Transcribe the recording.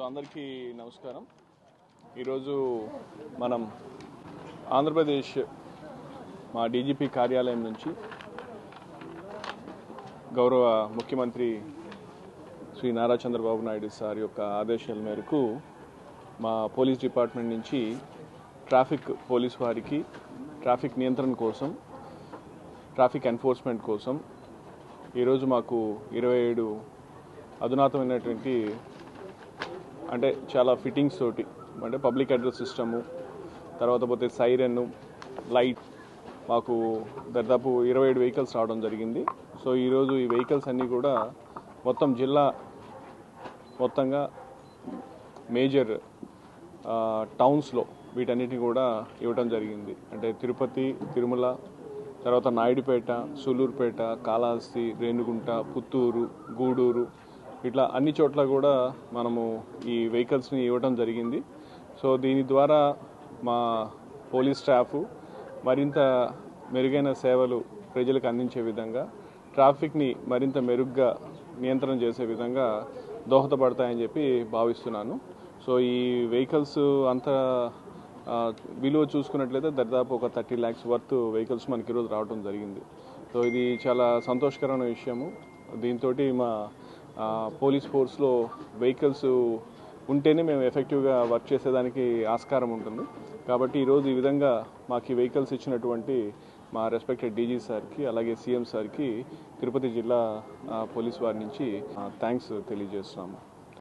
అందరికీ నమస్కారం. ఈరోజు మనం ఆంధ్రప్రదేశ్ మా డీజీపీ కార్యాలయం నుంచి గౌరవ ముఖ్యమంత్రి శ్రీ నారా చంద్రబాబు నాయుడు సార్ యొక్క ఆదేశాల మేరకు మా పోలీస్ డిపార్ట్మెంట్ నుంచి ట్రాఫిక్ పోలీస్ వారికి ట్రాఫిక్ నియంత్రణ కోసం, ట్రాఫిక్ ఎన్ఫోర్స్మెంట్ కోసం ఈరోజు మాకు 27 అధునాతమైనటువంటి అంటే చాలా ఫిట్టింగ్స్ తోటి అంటే పబ్లిక్ అడ్రస్ సిస్టము, తర్వాత పోతే సైరన్, లైట్ మాకు దాదాపు 27 వెహికల్స్ రావడం జరిగింది. సో ఈరోజు ఈ వెహికల్స్ అన్నీ కూడా మొత్తం జిల్లా మొత్తంగా మేజర్ టౌన్స్లో వీటన్నిటిని కూడా ఇవ్వడం జరిగింది. అంటే తిరుపతి, తిరుమల, తర్వాత నాయుడుపేట, సూలూరుపేట, కాళహస్తి, రేణిగుంట, పుత్తూరు, గూడూరు ఇట్లా అన్ని చోట్ల కూడా మనము ఈ వెహికల్స్ని ఇవ్వడం జరిగింది. సో దీని ద్వారా మా పోలీస్ స్టాఫ్ మరింత మెరుగైన సేవలు ప్రజలకు అందించే విధంగా, ట్రాఫిక్ని మరింత మెరుగ్గా నియంత్రణ చేసే విధంగా దోహదపడతాయని చెప్పి భావిస్తున్నాను. సో ఈ వెహికల్స్ అంత విలువ చూసుకున్నట్లయితే దాదాపు ఒక 30 lakhs వర్త్ వెహికల్స్ మనకి ఈరోజు రావడం జరిగింది. సో ఇది చాలా సంతోషకరమైన విషయము. దీంతో మా పోలీస్ ఫోర్స్లో వెహికల్స్ ఉంటేనే మేము ఎఫెక్టివ్గా వర్క్ చేసేదానికి ఆస్కారం ఉంటుంది. కాబట్టి ఈరోజు ఈ విధంగా మాకు ఈ వెహికల్స్ ఇచ్చినటువంటి మా రెస్పెక్టెడ్ డీజీ సార్కి, అలాగే సీఎం సార్కి తిరుపతి జిల్లా పోలీస్ వారి నుంచి థ్యాంక్స్ తెలియజేస్తున్నాము.